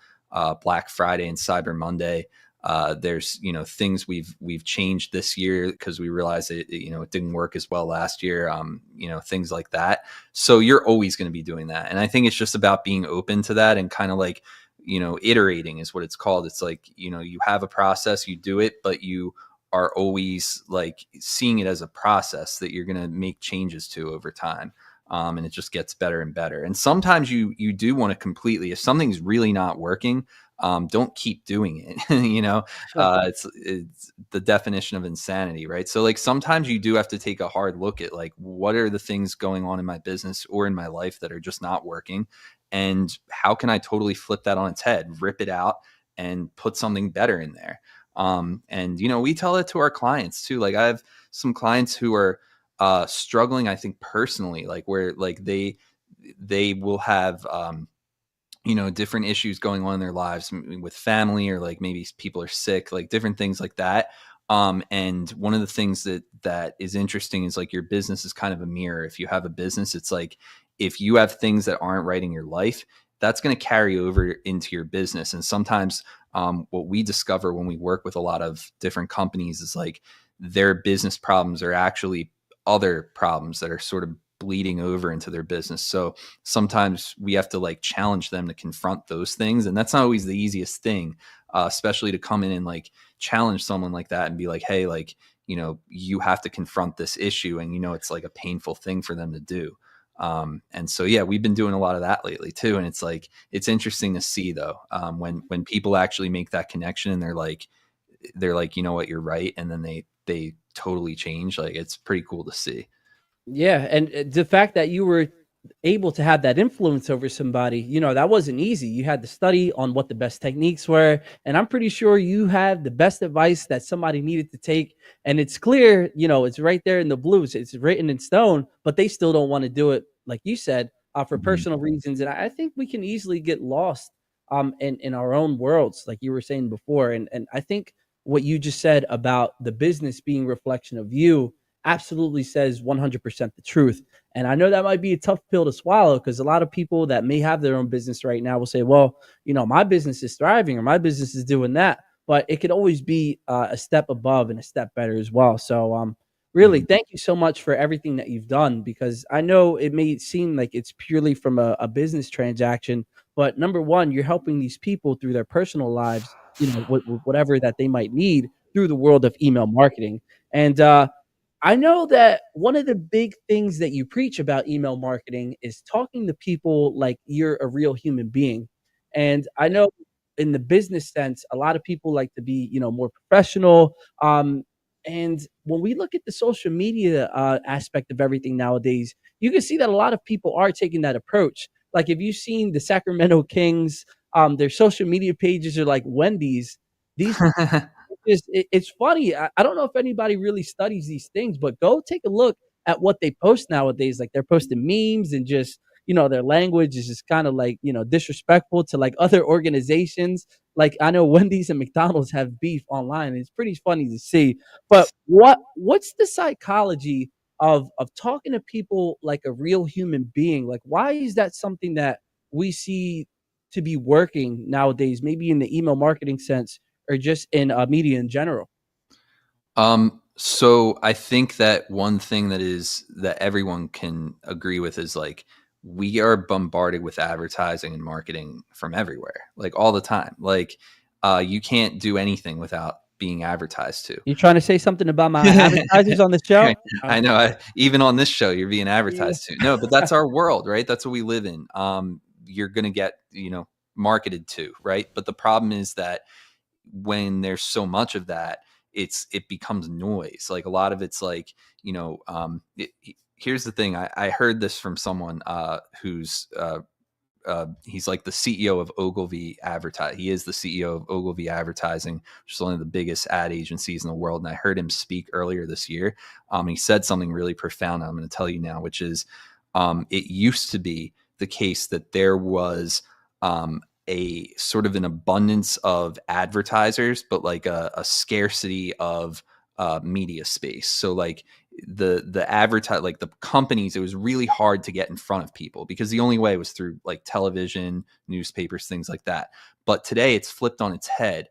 Black Friday and Cyber Monday. There's, things we've changed this year because we realized it didn't work as well last year. Things like that. So you're always going to be doing that. And I think it's just about being open to that and kind of like, iterating is what it's called. It's like, you have a process, you do it, but you are always like seeing it as a process that you're going to make changes to over time. And it just gets better and better. And sometimes you do want to completely, if something's really not working, don't keep doing it. It's the definition of insanity, right? So like sometimes you do have to take a hard look at like, what are the things going on in my business or in my life that are just not working? And how can I totally flip that on its head, rip it out and put something better in there? We tell it to our clients too. Like I have some clients who are struggling, I think personally, like where like they will have, different issues going on in their lives with family, or like maybe people are sick, like different things like that. And one of the things that is interesting is like your business is kind of a mirror. If you have a business, it's like, if you have things that aren't right in your life, that's going to carry over into your business. And sometimes what we discover when we work with a lot of different companies is like their business problems are actually other problems that are sort of bleeding over into their business. So sometimes we have to like challenge them to confront those things. And that's not always the easiest thing, especially to come in and like challenge someone like that and be like, hey, like, you have to confront this issue. And, it's like a painful thing for them to do. And so, yeah, we've been doing a lot of that lately too. And it's like, it's interesting to see though, when people actually make that connection and they're like, you know what, you're right. And then they totally change. Like, it's pretty cool to see. Yeah, and the fact that you were able to have that influence over somebody, that wasn't easy. You had to study on what the best techniques were, and I'm pretty sure you had the best advice that somebody needed to take. And it's clear, it's right there in the blues. It's written in stone, but they still don't want to do it, like you said, for Mhm. personal reasons. And I think we can easily get lost in our own worlds, like you were saying before. And I think what you just said about the business being reflection of you absolutely says 100% the truth. And I know that might be a tough pill to swallow, because a lot of people that may have their own business right now will say, well, my business is thriving or my business is doing that. But it could always be a step above and a step better as well. So, really, Mhm. thank you so much for everything that you've done, because I know it may seem like it's purely from a business transaction. But number one, you're helping these people through their personal lives, whatever that they might need through the world of email marketing. And I know that one of the big things that you preach about email marketing is talking to people like you're a real human being. And I know in the business sense, a lot of people like to be, more professional. And when we look at the social media aspect of everything nowadays, you can see that a lot of people are taking that approach. Like, if you've seen the Sacramento Kings, their social media pages are like Wendy's. These it's funny. I don't know if anybody really studies these things, but go take a look at what they post nowadays. Like, they're posting memes, and just, their language is just kind of like, disrespectful to like other organizations. Like, I know Wendy's and McDonald's have beef online, and it's pretty funny to see. But what's the psychology of talking to people like a real human being? Like, why is that something that we see to be working nowadays, maybe in the email marketing sense, or just in media in general? So I think that one thing that everyone can agree with is like, we are bombarded with advertising and marketing from everywhere, like all the time. Like, you can't do anything without being advertised to. You trying to say something about my advertisers on the show? I know. Even on this show, you're being Yeah. advertised to. No, but that's our world, right? That's what we live in. You're gonna get, marketed to, right? But the problem is that when there's so much of that, it becomes noise. Like a lot of it's like, here's the thing. I heard this from someone who's he's like the CEO of Ogilvy Advertising. He is the CEO of Ogilvy Advertising, which is one of the biggest ad agencies in the world. And I heard him speak earlier this year. He said something really profound. I'm going to tell you now, which is it used to be the case that there was a sort of an abundance of advertisers, but like a scarcity of media space. So like the advertise, like the companies, it was really hard to get in front of people because the only way was through like television, newspapers, things like that. But today it's flipped on its head.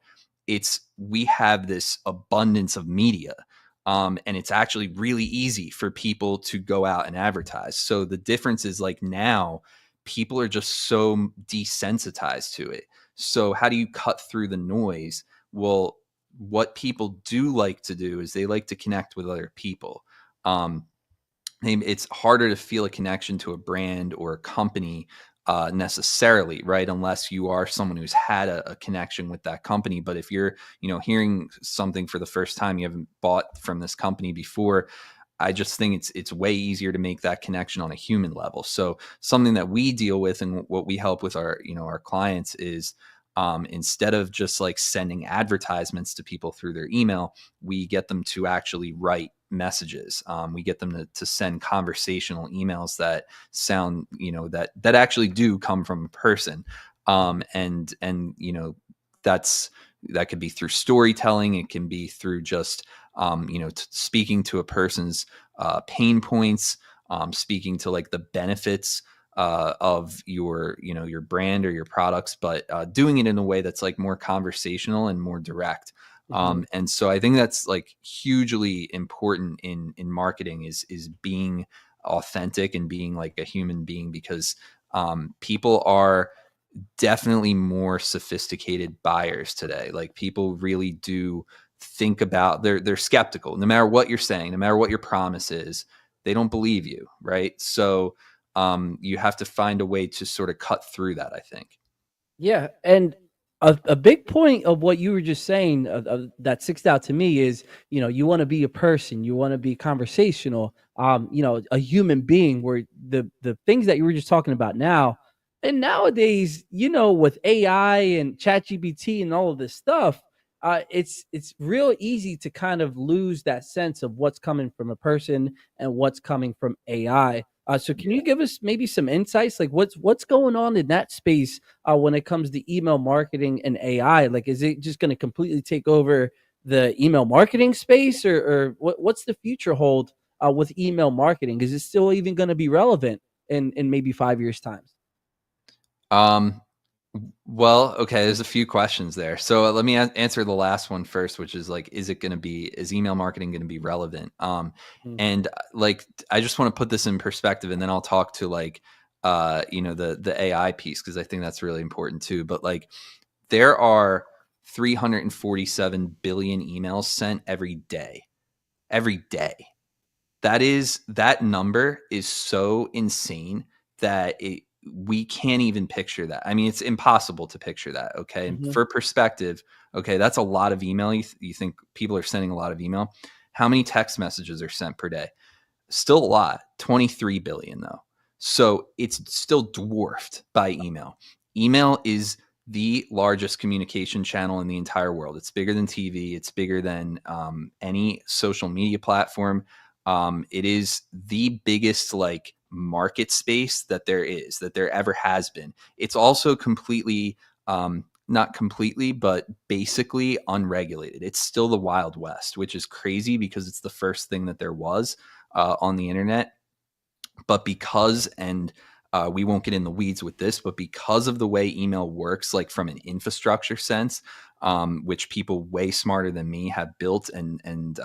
We have this abundance of media. And it's actually really easy for people to go out and advertise. So the difference is like now people are just so desensitized to it. So how do you cut through the noise? Well, what people do like to do is they like to connect with other people. It's harder to feel a connection to a brand or a company necessarily, right? Unless you are someone who's had a connection with that company. But if you're, hearing something for the first time, you haven't bought from this company before, I just think it's way easier to make that connection on a human level. So something that we deal with and what we help with our clients is instead of just like sending advertisements to people through their email, we get them to actually write messages. We get them to send conversational emails that sound, that actually do come from a person. And that could be through storytelling. It can be through just, speaking to a person's pain points, speaking to like the benefits of your brand or your products, but doing it in a way that's like more conversational and more direct. And so I think that's like hugely important in marketing is being authentic and being like a human being, because people are definitely more sophisticated buyers today. Like people really do think about, they're skeptical no matter what you're saying, no matter what your promise is, they don't believe you, right? So you have to find a way to sort of cut through that, I think. Yeah, and a big point of what you were just saying that sticks out to me is, you want to be a person, you want to be conversational, a human being. Where the things that you were just talking about now, and nowadays, with AI and ChatGPT and all of this stuff, it's real easy to kind of lose that sense of what's coming from a person and what's coming from AI. So can you give us maybe some insights, like what's going on in that space when it comes to email marketing and AI? Like, is it just going to completely take over the email marketing space, or what's the future hold with email marketing? Is it still even going to be relevant in maybe 5 years' time? Well, okay, there's a few questions there. So let me answer the last one first, which is like, is email marketing going to be relevant? And like, I just want to put this in perspective, and then I'll talk to like, the AI piece, because I think that's really important too. But like, there are 347 billion emails sent every day. Every day. That number is so insane that we can't even picture that. I mean, it's impossible to picture that. Okay. And for perspective, okay, that's a lot of email. You think people are sending a lot of email. How many text messages are sent per day? Still a lot, 23 billion though. So it's still dwarfed by email. Email is the largest communication channel in the entire world. It's bigger than TV. It's bigger than any social media platform. It is the biggest like market space that there ever has been. It's also completely, not completely, but basically unregulated. It's still the Wild West, which is crazy because it's the first thing that there was on the internet. But we won't get in the weeds with this, but because of the way email works, like from an infrastructure sense, which people way smarter than me have built, and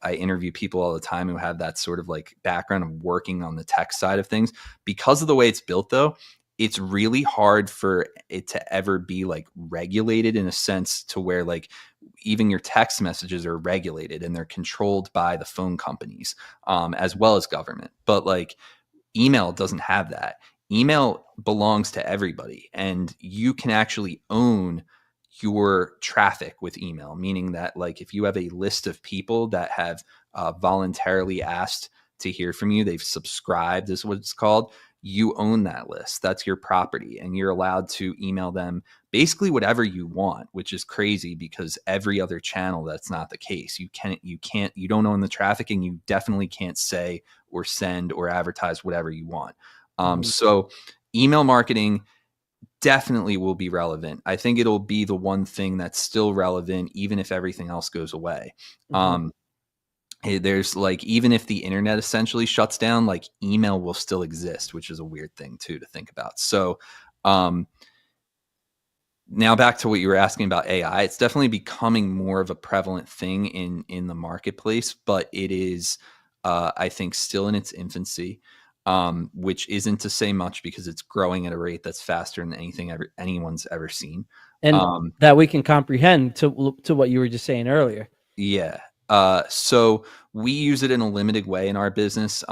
I interview people all the time who have that sort of like background of working on the tech side of things. Because of the way it's built, though, it's really hard for it to ever be like regulated in a sense to where like even your text messages are regulated and they're controlled by the phone companies, as well as government. But like email doesn't have that. Email belongs to everybody, and you can actually own your traffic with email, meaning that like if you have a list of people that have voluntarily asked to hear from you, they've subscribed is what it's called, you own that list. That's your property, and you're allowed to email them basically whatever you want, which is crazy because every other channel, that's not the case. You don't own the traffic, and you definitely can't say or send or advertise whatever you want. So email marketing definitely will be relevant. I think it'll be the one thing that's still relevant, even if everything else goes away. There's like, even if the internet essentially shuts down, like email will still exist, which is a weird thing too to think about. So, now back to what you were asking about AI. It's definitely becoming more of a prevalent thing in the marketplace, but it is, I think, still in its infancy, which isn't to say much because it's growing at a rate that's faster than anyone's ever seen. And that we can comprehend to what you were just saying earlier. Yeah. So we use it in a limited way in our business.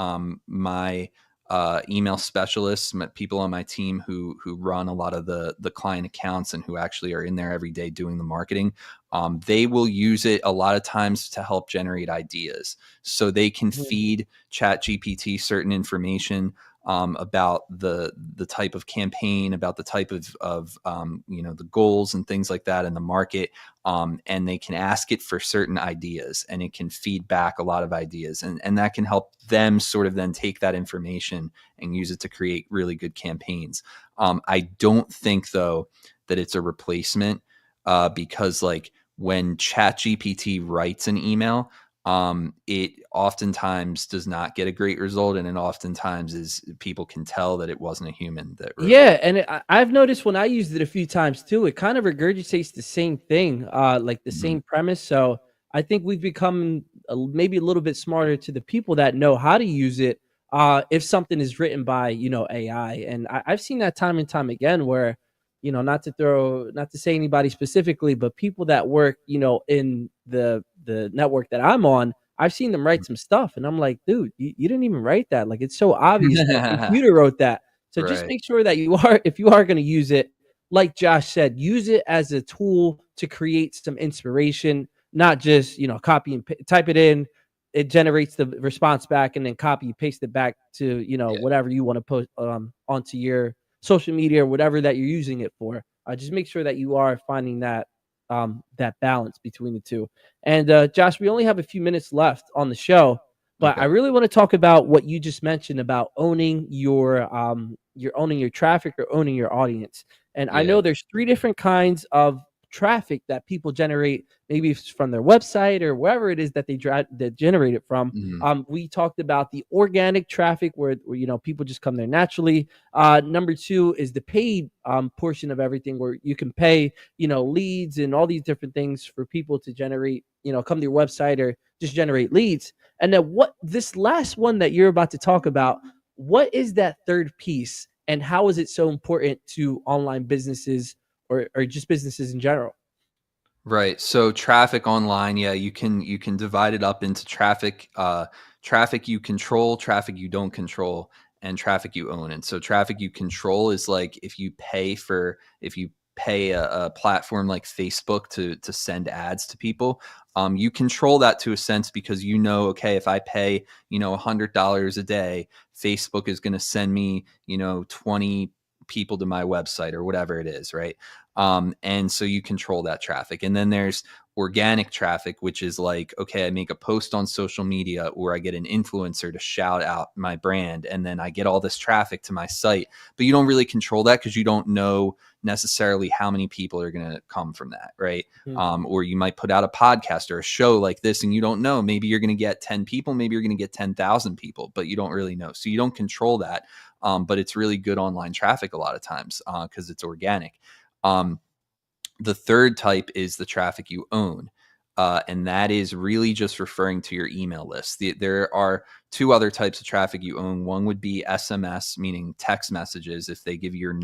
My email specialists, people on my team who run a lot of the client accounts and who actually are in there every day doing the marketing, they will use it a lot of times to help generate ideas. So they can feed ChatGPT certain information about the type of campaign, about the type of the goals and things like that in the market, and they can ask it for certain ideas, and it can feed back a lot of ideas, and that can help them sort of then take that information and use it to create really good campaigns. I don't think though that it's a replacement, because like when ChatGPT writes an email, it oftentimes does not get a great result, and it oftentimes is, people can tell that it wasn't a human that wrote it. And I've noticed when I used it a few times too, it kind of regurgitates the same thing, like the same premise. So I think we've become maybe a little bit smarter to the people that know how to use it. If something is written by AI, and I've seen that time and time again, where not to say anybody specifically, but people that work in the network that I'm on, I've seen them write some stuff, and I'm like, dude, you didn't even write that. Like, it's so obvious that a computer wrote that. So just Right. make sure that if you are going to use it, like Josh said, use it as a tool to create some inspiration, not just, copy and type it in. It generates the response back, and then copy and paste it back to, Yeah. whatever you want to post onto your social media or whatever that you're using it for. Just make sure that you are finding that balance between the two. And Josh, we only have a few minutes left on the show, but Okay. I really want to talk about what you just mentioned about owning you're owning your traffic or owning your audience. And I Yeah. know there's three different kinds of traffic that people generate, maybe it's from their website or wherever it is that they generate it from. We talked about the organic traffic where people just come there naturally. Number two is the paid portion of everything, where you can pay leads and all these different things for people to generate, come to your website or just generate leads. And then what this last one that you're about to talk about, what is that third piece, and how is it so important to online businesses or just businesses in general? Right. So traffic online, yeah, you can divide it up into traffic you control, traffic you don't control, and traffic you own. And so traffic you control is like if you pay a platform like Facebook to send ads to people, you control that to a sense, because okay, if I pay $100 a day, Facebook is going to send me 20 people to my website or whatever it is, right? And so you control that traffic. And then there's organic traffic, which is like, okay, I make a post on social media, or I get an influencer to shout out my brand, and then I get all this traffic to my site. But you don't really control that, because you don't know necessarily how many people are going to come from that, right? Or you might put out a podcast or a show like this, and you don't know, maybe you're going to get 10 people, maybe you're going to get 10,000 people, but you don't really know. So you don't control that. But it's really good online traffic a lot of times, because it's organic. The third type is the traffic you own. And that is really just referring to your email list. There are two other types of traffic you own. One would be SMS, meaning text messages. If they give you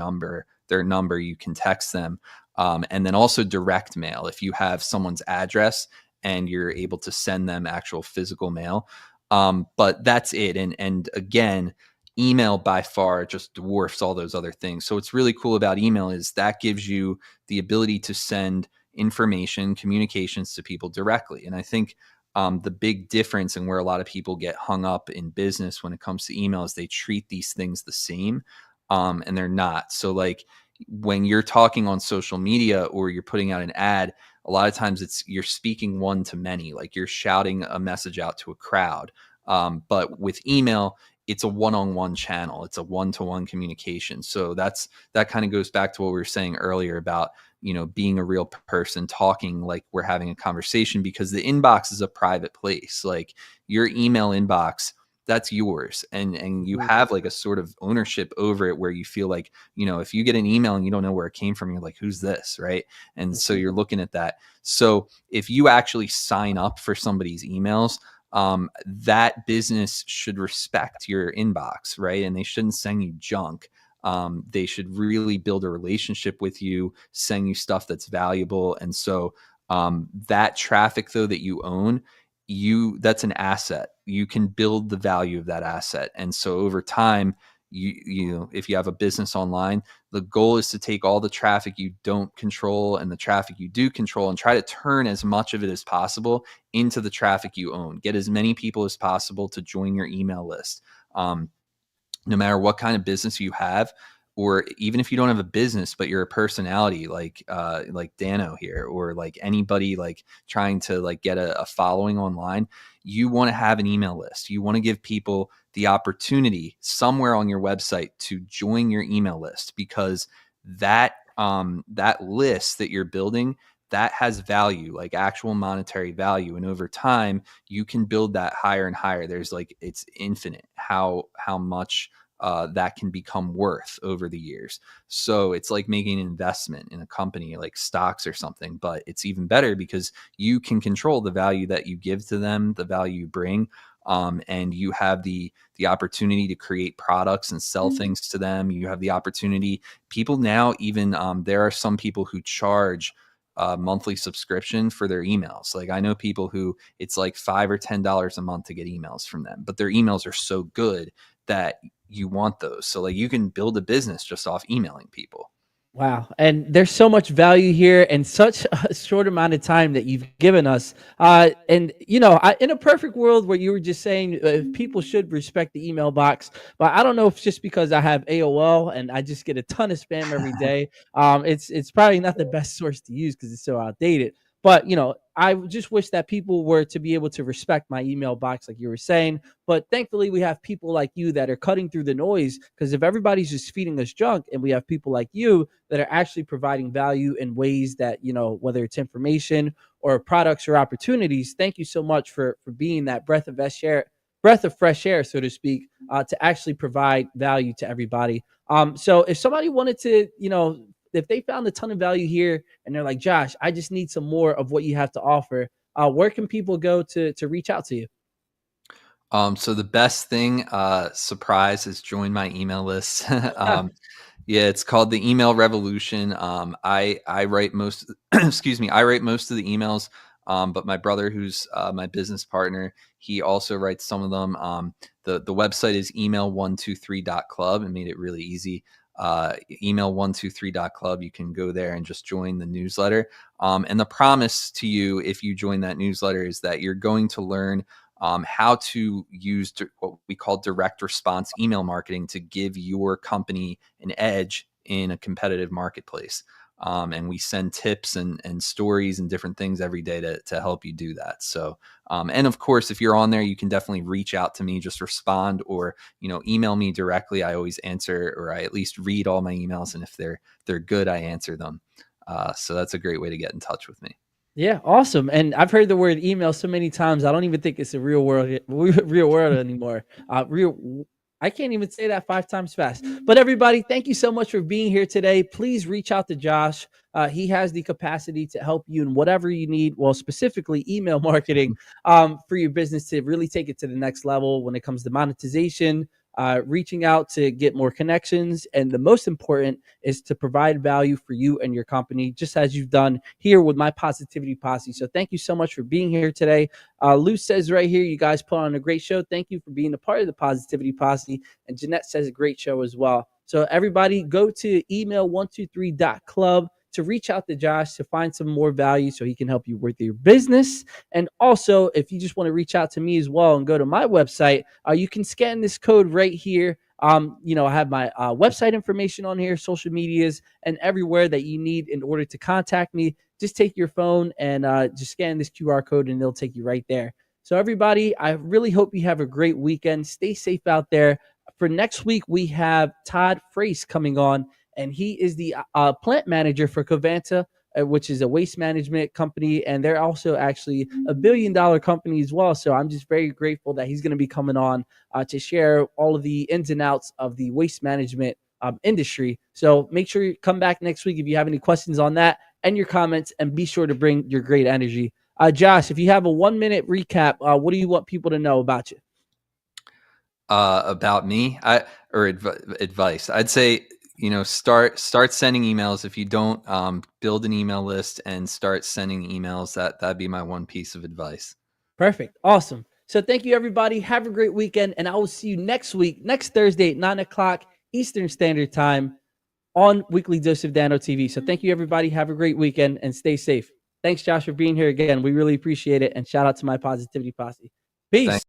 their number, you can text them. And then also direct mail. If you have someone's address and you're able to send them actual physical mail. But that's it. And again, email by far just dwarfs all those other things. So what's really cool about email is that gives you the ability to send information, communications to people directly. And I think the big difference and where a lot of people get hung up in business when it comes to email is they treat these things the same, and they're not. So like when you're talking on social media or you're putting out an ad, a lot of times you're speaking one to many, like you're shouting a message out to a crowd. But with email, it's a one-on-one channel. It's a one-to-one communication. So that kind of goes back to what we were saying earlier about, being a real person, talking like we're having a conversation, because the inbox is a private place. Like your email inbox, that's yours. And you have like a sort of ownership over it, where you feel like, if you get an email and you don't know where it came from, you're like, who's this? Right. And so you're looking at that. So if you actually sign up for somebody's emails, that business should respect your inbox, right? And they shouldn't send you junk. They should really build a relationship with you, send you stuff that's valuable. And so that traffic, though, that you own, that's an asset. You can build the value of that asset. And so over time, if you have a business online, the goal is to take all the traffic you don't control and the traffic you do control and try to turn as much of it as possible into the traffic you own. Get as many people as possible to join your email list. No matter what kind of business you have, or even if you don't have a business, but you're a personality like Dano here, or like anybody like trying to like get a following online, you want to have an email list. You want to give people the opportunity somewhere on your website to join your email list, because that list that you're building, that has value, like actual monetary value. And over time, you can build that higher and higher. There's like, it's infinite how much that can become worth over the years. So it's like making an investment in a company like stocks or something, but it's even better because you can control the value that you give to them, the value you bring. And you have the opportunity to create products and sell things to them. You have the opportunity. People now even there are some people who charge monthly subscription for their emails. Like I know people who it's like $5 or $10 a month to get emails from them, but their emails are so good that you want those. So like you can build a business just off emailing people. Wow. And there's so much value here in such a short amount of time that you've given us. And, in a perfect world where you were just saying people should respect the email box, but I don't know if it's just because I have AOL and I just get a ton of spam every day. It's probably not the best source to use because it's so outdated. But, I just wish that people were to be able to respect my email box, like you were saying. But thankfully, we have people like you that are cutting through the noise, because if everybody's just feeding us junk and we have people like you that are actually providing value in ways that, whether it's information or products or opportunities, thank you so much for being that breath of fresh air, so to speak, to actually provide value to everybody. So if somebody wanted to, if they found a ton of value here and they're like, Josh, I just need some more of what you have to offer, where can people go to reach out to you? So the best thing, surprise, is join my email list. Yeah, it's called the Email Revolution. I write most, excuse me, I write most of the emails. But my brother, who's my business partner, he also writes some of them. The website is email123.club, and made it really easy. Email123.club. You can go there and just join the newsletter. And the promise to you, if you join that newsletter, is that you're going to learn how to use what we call direct response email marketing to give your company an edge in a competitive marketplace. And we send tips and stories and different things every day to help you do that. So, and of course, if you're on there, you can definitely reach out to me, just respond, or, email me directly. I always answer, or I at least read all my emails. And if they're good, I answer them. So that's a great way to get in touch with me. Yeah, awesome. And I've heard the word email so many times, I don't even think it's a real world anymore. I can't even say that 5 times fast. But everybody, thank you so much for being here today. Please reach out to Josh. He has the capacity to help you in whatever you need. Well, specifically email marketing for your business to really take it to the next level when it comes to monetization, reaching out to get more connections. And the most important is to provide value for you and your company, just as you've done here with my Positivity Posse. So thank you so much for being here today. Lou says right here, you guys put on a great show. Thank you for being a part of the Positivity Posse. And Jeanette says a great show as well. So everybody go to email123.club to reach out to Josh to find some more value so he can help you with your business. And also, if you just want to reach out to me as well and go to my website, you can scan this code right here. I have my website information on here, social medias, and everywhere that you need in order to contact me. Just take your phone and just scan this QR code and it'll take you right there. So everybody, I really hope you have a great weekend. Stay safe out there. For next week, we have Todd Frace coming on, and he is the plant manager for Covanta, which is a waste management company, and they're also actually $1 billion company as well. So I'm just very grateful that he's going to be coming on to share all of the ins and outs of the waste management industry. So make sure you come back next week if you have any questions on that and your comments, and be sure to bring your great energy. Josh, if you have a 1-minute recap, what do you want people to know about you? About me, advice. I'd say, start sending emails. If you don't, build an email list and start sending emails. That'd be my one piece of advice. Perfect. Awesome. So thank you, everybody. Have a great weekend, and I will see you next week, next Thursday at 9:00 Eastern Standard Time on Weekly Dose of Dano TV. So thank you, everybody. Have a great weekend and stay safe. Thanks, Josh, for being here again. We really appreciate it. And shout out to my Positivity Posse. Peace. Thanks.